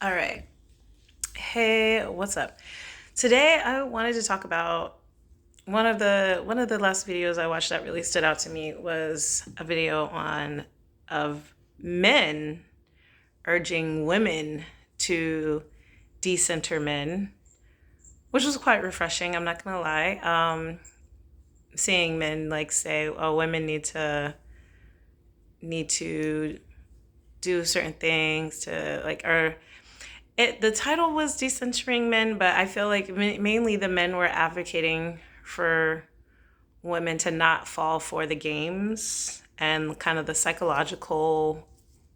All right. Hey, what's up? Today I wanted to talk about one of the last videos I watched that really stood out to me was a video on of men urging women to decenter men, which was quite refreshing, I'm not gonna lie. Seeing men like say, "Oh, women need to do certain things to like," or the title was decentering men, but I feel like mainly the men were advocating for women to not fall for the games and kind of the psychological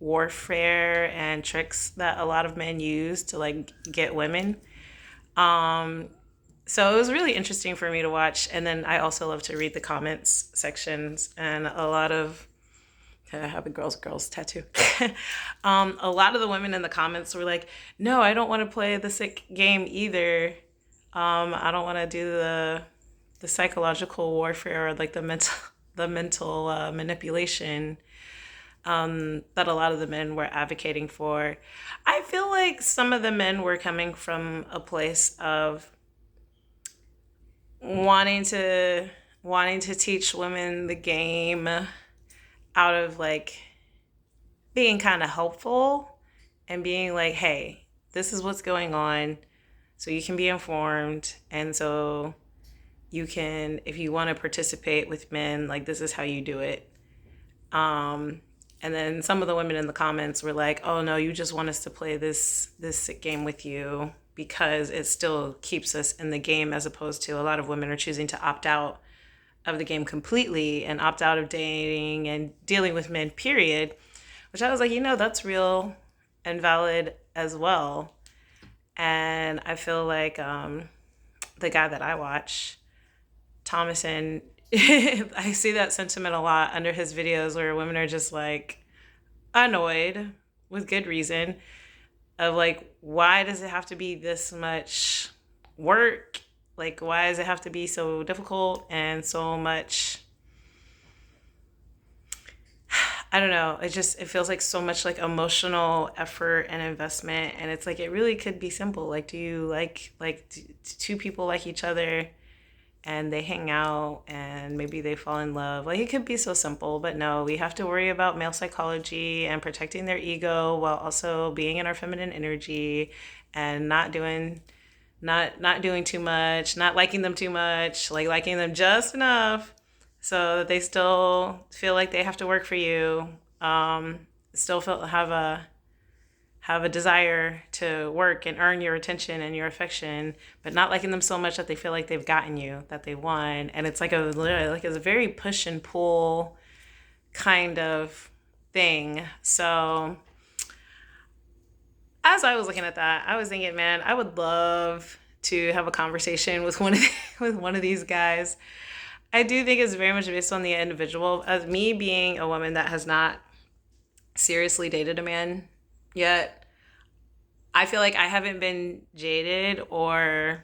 warfare and tricks that a lot of men use to like get women. So it was really interesting for me to watch. And then I also love to read the comments sections, and a lot of have a girls tattoo. A lot of the women in the comments were like, "No, I don't want to play the sick game either. I don't want to do the psychological warfare or like the mental manipulation that a lot of the men were advocating for." I feel like some of the men were coming from a place of wanting to wanting to teach women the game out of like being kind of helpful and being like, "Hey, this is what's going on, so you can be informed, and so you can, if you want to participate with men, like this is how you do it." And then some of the women in the comments were like, "Oh no, you just want us to play this sick game with you because it still keeps us in the game," as opposed to a lot of women are choosing to opt out of the game completely and opt out of dating and dealing with men, period. Which I was like, that's real and valid as well. And I feel like the guy that I watch, Thomason, I see that sentiment a lot under his videos where women are just like annoyed with good reason of like, why does it have to be this much work? Like, why does it have to be so difficult and so much? I don't know. It feels like so much like emotional effort and investment, and it's like it really could be simple. Like, do you two people like each other and they hang out and maybe they fall in love? Like, it could be so simple, but no, we have to worry about male psychology and protecting their ego while also being in our feminine energy and not doing too much, not liking them too much, like liking them just enough so that they still feel like they have to work for you. Still feel have a desire to work and earn your attention and your affection, but not liking them so much that they feel like they've gotten you, that they won. And it's like it's a very push and pull kind of thing. So as I was looking at that, I was thinking, man, I would love to have a conversation with with one of these guys. I do think it's very much based on the individual. As me being a woman that has not seriously dated a man yet, I feel like I haven't been jaded, or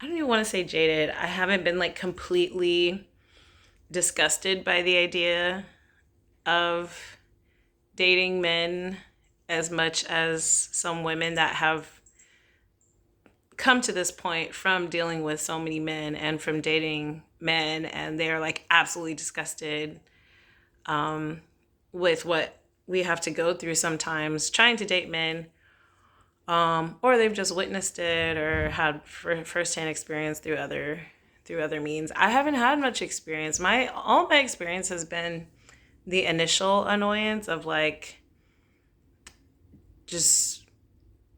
I don't even want to say jaded. I haven't been like completely disgusted by the idea of dating men as much as some women that have come to this point from dealing with so many men and from dating men, and they're like absolutely disgusted with what we have to go through sometimes trying to date men, or they've just witnessed it or had firsthand experience through other means. I haven't had much experience. My experience has been the initial annoyance of like just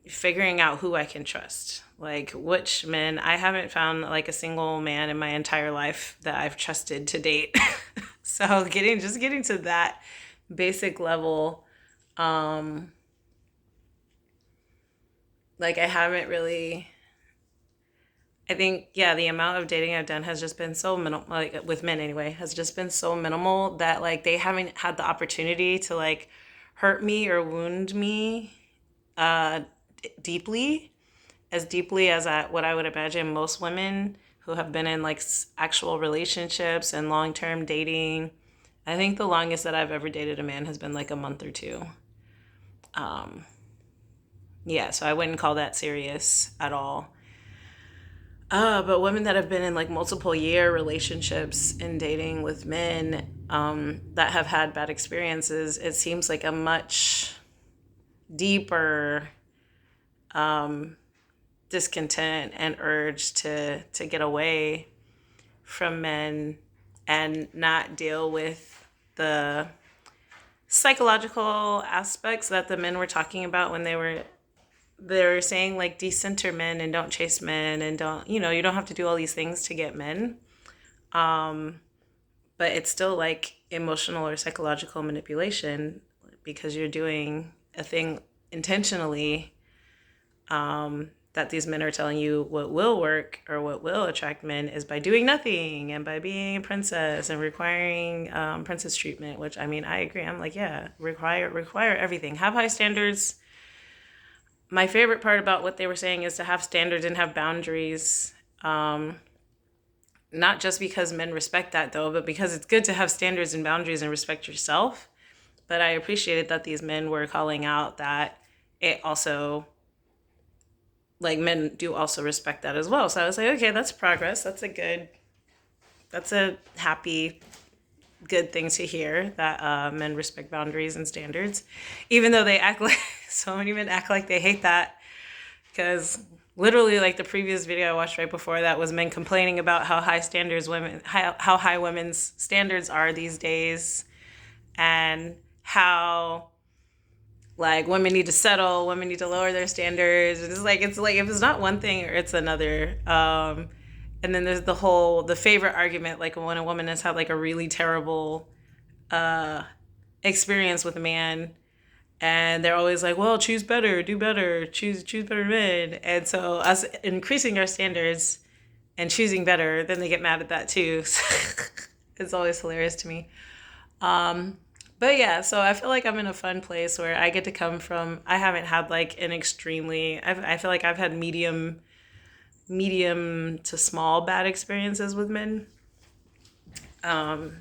figuring out who I can trust. Like which men, I haven't found like a single man in my entire life that I've trusted to date. So getting to that basic level, like I haven't really. I think, yeah, the amount of dating I've done has just been so minimal, like with men anyway, has just been so minimal that like they haven't had the opportunity to like hurt me or wound me uh, deeply, as deeply as what I would imagine most women who have been in like actual relationships and long term dating. I think the longest that I've ever dated a man has been like a month or two. Yeah, so I wouldn't call that serious at all. But women that have been in like multiple year relationships and dating with men that have had bad experiences, it seems like a much deeper discontent and urge to get away from men and not deal with the psychological aspects that the men were talking about when they're saying like decenter men and don't chase men and don't, you don't have to do all these things to get men. But it's still like emotional or psychological manipulation because you're doing a thing intentionally, that these men are telling you what will work or what will attract men is by doing nothing and by being a princess and requiring princess treatment, which I mean, I agree. I'm like, yeah, require everything. Have high standards. My favorite part about what they were saying is to have standards and have boundaries. Not just because men respect that though, but because it's good to have standards and boundaries and respect yourself. But I appreciated that these men were calling out that it also, like, men do also respect that as well. So I was like, okay, that's progress. That's a happy, good thing to hear that men respect boundaries and standards, even though they act like so many men act like they hate that. Because literally, like the previous video I watched right before that was men complaining about how high women's standards are these days, and how like women need to settle, women need to lower their standards. It's like if it's not one thing or it's another. And then there's the favorite argument, like when a woman has had like a really terrible experience with a man, and they're always like, well, choose better, do better, choose better men. And so us increasing our standards and choosing better, then they get mad at that too. It's always hilarious to me. But yeah, so I feel like I'm in a fun place where I get to come from. I haven't had like an extremely. I feel like I've had medium to small bad experiences with men,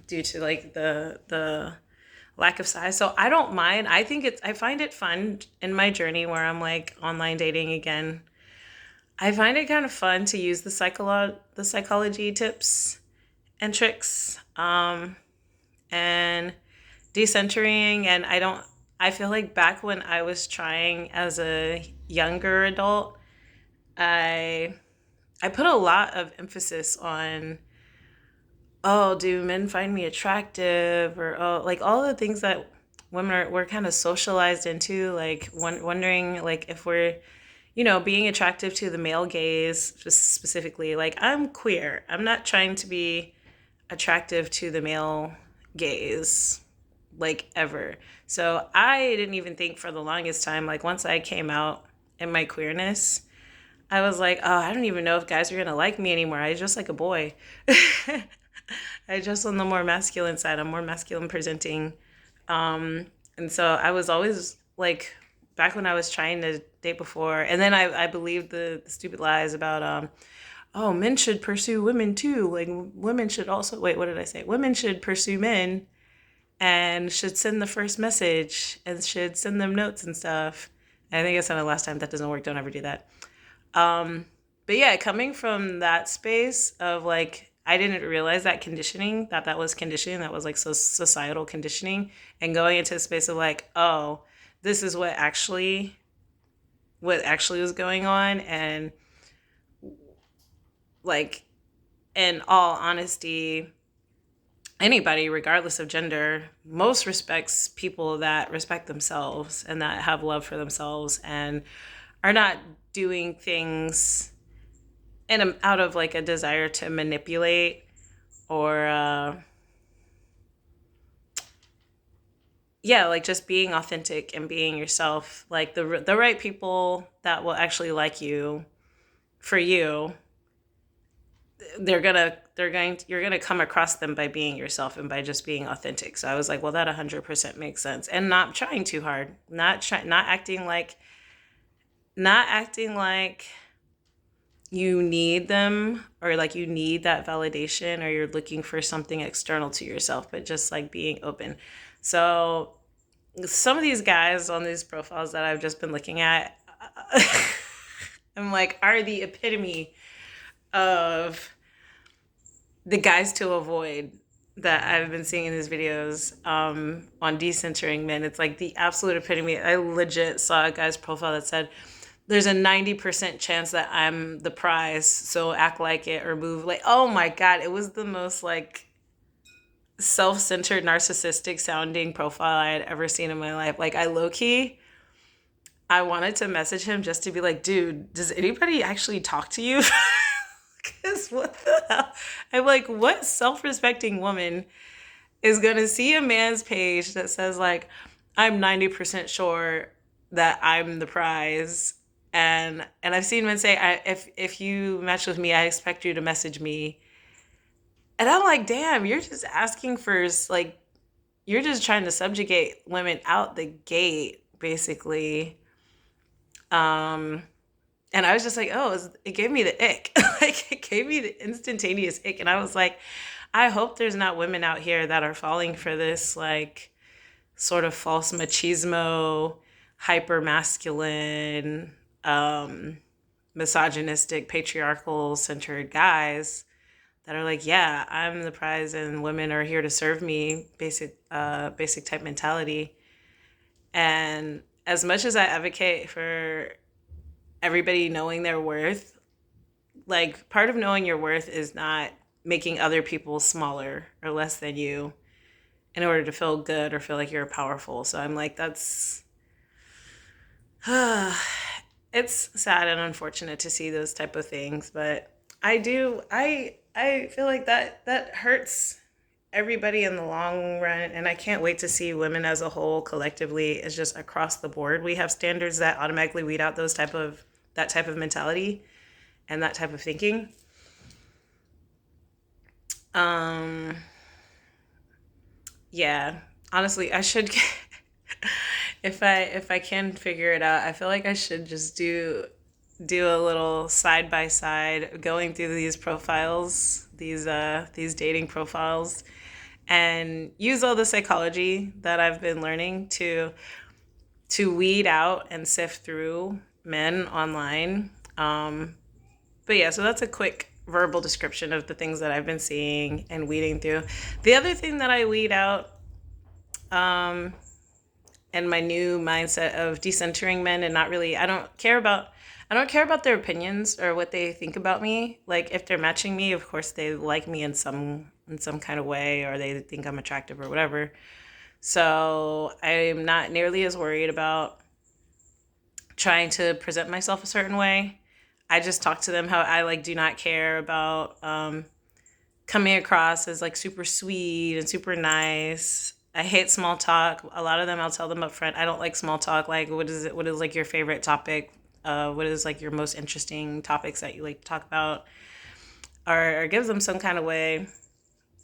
due to like the lack of size. So I don't mind. I find it fun in my journey where I'm like online dating again. I find it kind of fun to use the psychology tips and tricks, and decentering. And I feel like back when I was trying as a younger adult, I put a lot of emphasis on, oh, do men find me attractive, or oh, like all the things that we're kind of socialized into, like wondering like if we're, being attractive to the male gaze specifically. Like I'm queer. I'm not trying to be attractive to the male gaze like ever. So I didn't even think for the longest time, like once I came out in my queerness, I was like, oh, I don't even know if guys are gonna like me anymore. I just like a boy. I just on the more masculine side. I'm more masculine presenting. And so I was always like, back when I was trying to date before, and then I believed the stupid lies about, oh, men should pursue women too. Like women should also, wait, what did I say? Women should pursue men and should send the first message and should send them notes and stuff. And I think I said it last time, that doesn't work. Don't ever do that. But yeah, coming from that space of like, I didn't realize that conditioning, that was conditioning, that was like so societal conditioning, and going into a space of like, oh, this is what actually was going on. And like, in all honesty, anybody, regardless of gender, most respects people that respect themselves and that have love for themselves and are not doing things out of like a desire to manipulate or yeah, like just being authentic and being yourself. Like the right people that will actually like you for you, you're gonna come across them by being yourself and by just being authentic. So I was like, well, that 100% makes sense, and not trying too hard, not acting like you need them or like you need that validation or you're looking for something external to yourself, but just like being open. So some of these guys on these profiles that I've just been looking at, I'm like, are the epitome of the guys to avoid that I've been seeing in his videos on decentering men. It's like the absolute epitome. I legit saw a guy's profile that said, there's a 90% chance that I'm the prize, so act like it or move like, oh my God, it was the most like self-centered, narcissistic sounding profile I had ever seen in my life. Like I low-key, I wanted to message him just to be like, dude, does anybody actually talk to you? Because what the hell? I'm like, what self-respecting woman is going to see a man's page that says like, I'm 90% sure that I'm the prize. And I've seen men say, if you match with me, I expect you to message me. And I'm like, damn, you're just asking for like, you're just trying to subjugate women out the gate, basically. Um, and I was just like, oh, it gave me the ick. Like it gave me the instantaneous ick. And I was like, I hope there's not women out here that are falling for this like sort of false machismo, hyper masculine, misogynistic, patriarchal centered guys that are like, yeah, I'm the prize and women are here to serve me, basic type mentality. And as much as I advocate for everybody knowing their worth, like part of knowing your worth is not making other people smaller or less than you in order to feel good or feel like you're powerful. So I'm like, that's it's sad and unfortunate to see those type of things, but I feel like that hurts everybody in the long run, and I can't wait to see women as a whole collectively. It's just across the board we have standards that automatically weed out that type of mentality and that type of thinking. Um, yeah, honestly, I should if I can figure it out, I feel like I should just do a little side by side going through these profiles, these dating profiles, and use all the psychology that I've been learning to weed out and sift through men online. But yeah, so that's a quick verbal description of the things that I've been seeing and weeding through. The other thing that I weed out, um, and my new mindset of decentering men and not really, I don't care about their opinions or what they think about me. Like if they're matching me, of course they like me in some kind of way, or they think I'm attractive or whatever. So I'm not nearly as worried about trying to present myself a certain way. I just talk to them how I like do not care about coming across as like super sweet and super nice. I hate small talk. A lot of them, I'll tell them up front, I don't like small talk. Like, what is it? What is like your favorite topic? What is like your most interesting topics that you like to talk about? Or gives them some kind of way.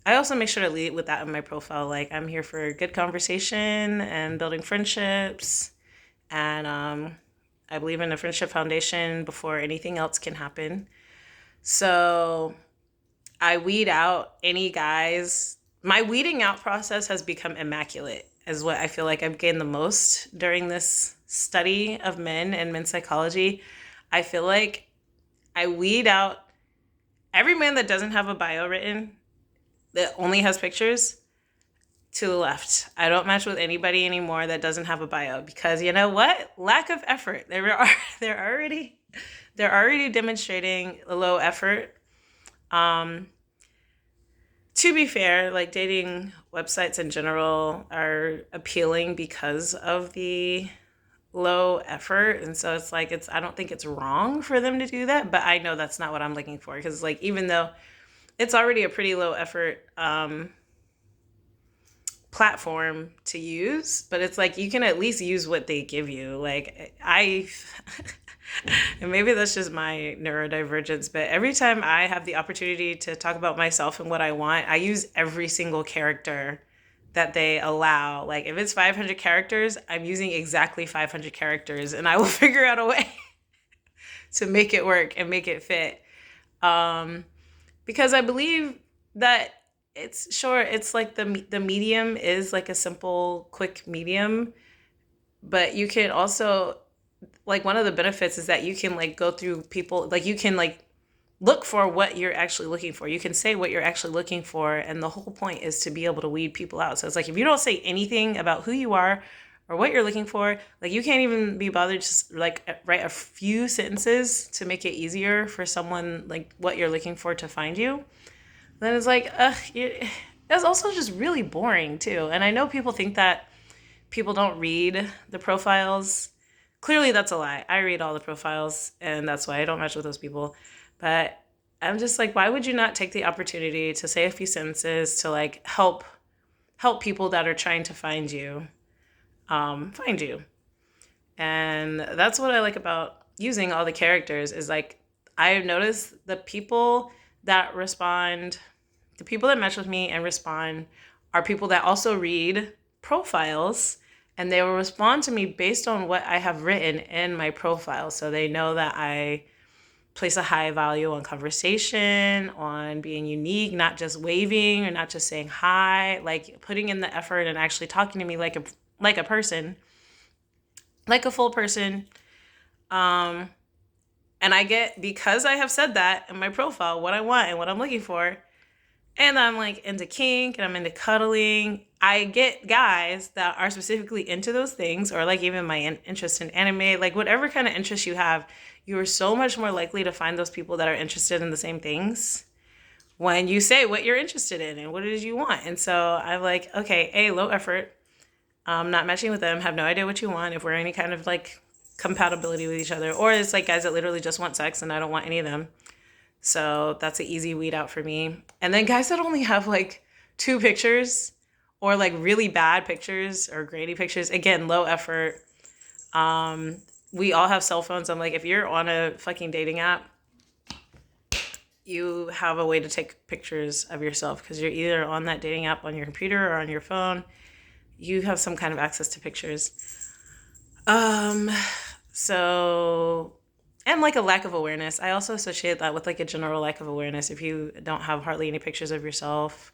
I also make sure to lead with that in my profile. Like, I'm here for good conversation and building friendships. And I believe in a friendship foundation before anything else can happen. So I weed out any guys. My weeding out process has become immaculate, is what I feel like I've gained the most during this study of men and men's psychology. I feel like I weed out every man that doesn't have a bio written, that only has pictures, to the left. I don't match with anybody anymore that doesn't have a bio because you know what? Lack of effort. They're already demonstrating a low effort. Um, to be fair, like dating websites in general are appealing because of the low effort, and so it's like I don't think it's wrong for them to do that, but I know that's not what I'm looking for because like even though it's already a pretty low effort platform to use, but it's like you can at least use what they give you. Like and maybe that's just my neurodivergence, but every time I have the opportunity to talk about myself and what I want, I use every single character that they allow. Like if it's 500 characters, I'm using exactly 500 characters and I will figure out a way to make it work and make it fit. Because I believe that it's like the medium is like a simple, quick medium, but you can also like one of the benefits is that you can like go through people, like you can like look for what you're actually looking for. You can say what you're actually looking for. And the whole point is to be able to weed people out. So it's like, if you don't say anything about who you are or what you're looking for, like you can't even be bothered to like write a few sentences to make it easier for someone like what you're looking for to find you. Then it's like, that's also just really boring too. And I know people think that people don't read the profiles. Clearly, that's a lie. I read all the profiles, and that's why I don't match with those people. But I'm just like, why would you not take the opportunity to say a few sentences to like help people that are trying to find you, find you? And that's what I like about using all the characters is like I've noticed the people that match with me and respond are people that also read profiles, and they will respond to me based on what I have written in my profile. So they know that I place a high value on conversation, on being unique, not just waving or not just saying hi, like putting in the effort and actually talking to me like a person, like a full person. And I get, because I have said that in my profile, what I want and what I'm looking for, and I'm like into kink and I'm into cuddling, I get guys that are specifically into those things, or like even my interest in anime, like whatever kind of interest you have, you are so much more likely to find those people that are interested in the same things when you say what you're interested in and what it is you want. And so I'm like, okay, low effort, not matching with them, have no idea what you want, if we're any kind of like compatibility with each other, or it's like guys that literally just want sex and I don't want any of them. So that's an easy weed out for me. And then guys that only have like 2 pictures or like really bad pictures or grainy pictures, again, low effort. We all have cell phones. I'm like, if you're on a fucking dating app, you have a way to take pictures of yourself because you're either on that dating app on your computer or on your phone. You have some kind of access to pictures. So, and like a lack of awareness. I also associate that with like a general lack of awareness. If you don't have hardly any pictures of yourself,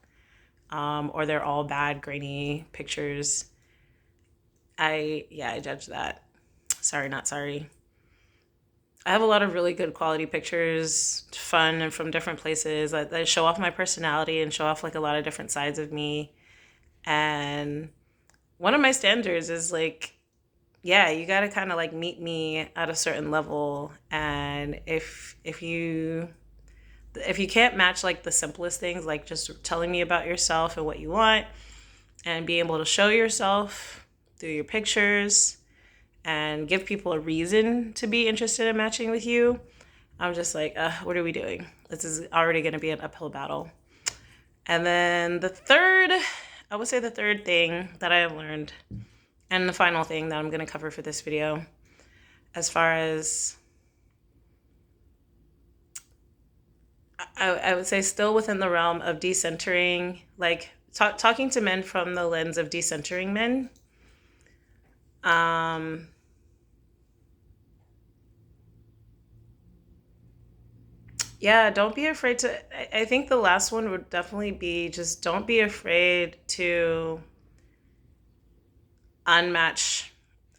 or they're all bad, grainy pictures, I judge that. Sorry, not sorry. I have a lot of really good quality pictures, fun and from different places that show off my personality and show off like a lot of different sides of me. And one of my standards is like, yeah, you got to kind of like meet me at a certain level. And if you can't match like the simplest things, like just telling me about yourself and what you want and being able to show yourself through your pictures and give people a reason to be interested in matching with you, I'm just like, what are we doing? This is already going to be an uphill battle. And then I would say the third thing that I have learned, and the final thing that I'm going to cover for this video, as far as, I would say still within the realm of decentering, like talking to men from the lens of decentering men. Yeah, don't be afraid to, I think the last one would definitely be just don't be afraid to unmatch.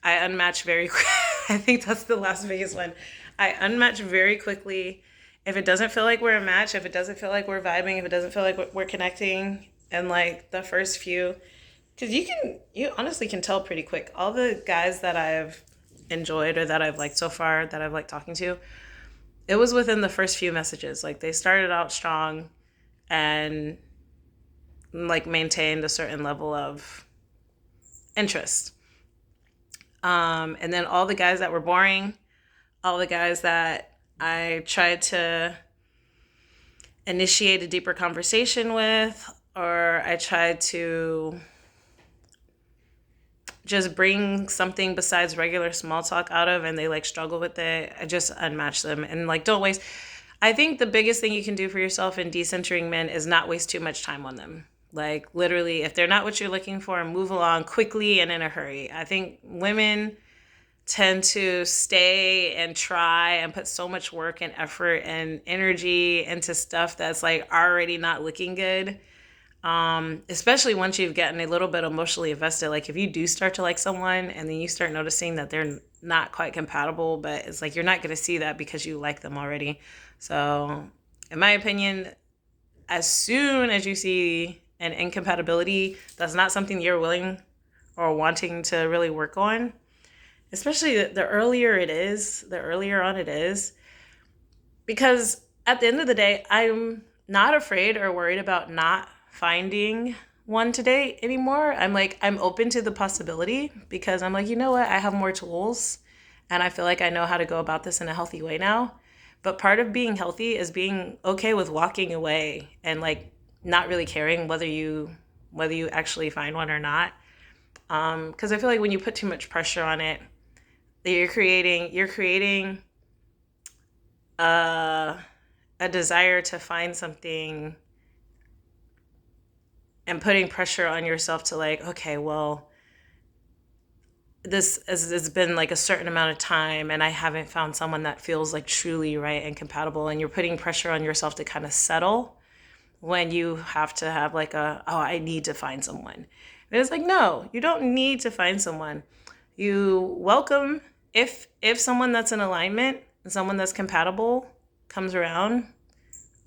I unmatch very quick. I think that's the last biggest one. I unmatch very quickly. If it doesn't feel like we're a match, if it doesn't feel like we're vibing, if it doesn't feel like we're connecting, and like the first few, because you honestly can tell pretty quick. All the guys that I've enjoyed or that I've liked so far, that I've liked talking to, it was within the first few messages. Like they started out strong and like maintained a certain level of interest. And then all the guys that were boring, all the guys that I tried to initiate a deeper conversation with, or I tried to just bring something besides regular small talk out of, and they like struggle with it, I just unmatch them. And like, don't waste. I think the biggest thing you can do for yourself in decentering men is not waste too much time on them. Like literally, if they're not what you're looking for, move along quickly and in a hurry. I think women tend to stay and try and put so much work and effort and energy into stuff that's like already not looking good. Especially once you've gotten a little bit emotionally invested. Like if you do start to like someone and then you start noticing that they're not quite compatible, but it's like you're not going to see that because you like them already. So, in my opinion, as soon as you see an incompatibility that's not something you're willing or wanting to really work on, especially the earlier it is, the earlier on it is, because at the end of the day, I'm not afraid or worried about not finding one to date anymore. I'm like, I'm open to the possibility because I'm like, you know what? I have more tools and I feel like I know how to go about this in a healthy way now. But part of being healthy is being okay with walking away and like not really caring whether you actually find one or not. Because I feel like when you put too much pressure on it, you're creating uh, a desire to find something and putting pressure on yourself to like, okay, well, this has been like a certain amount of time and I haven't found someone that feels like truly right and compatible. And you're putting pressure on yourself to kind of settle when you have to have like I need to find someone. And it's like, no, you don't need to find someone. You welcome if someone that's in alignment and someone that's compatible comes around,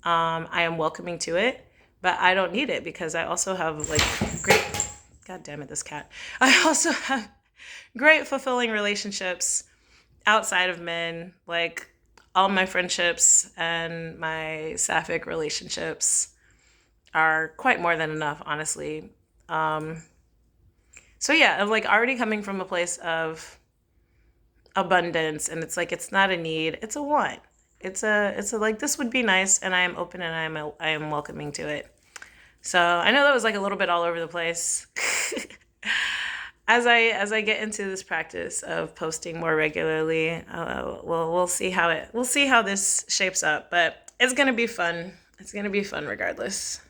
I am welcoming to it, but I don't need it because I also have like great, God damn it, this cat. I also have great fulfilling relationships outside of men, like all my friendships and my sapphic relationships are quite more than enough, honestly. Um, so yeah, I'm like already coming from a place of abundance, and it's like it's not a need, it's a want. It's a like this would be nice, and I am open and I am welcoming to it. So I know that was like a little bit all over the place. As I get into this practice of posting more regularly, we'll see how this shapes up, but it's gonna be fun. It's gonna be fun regardless.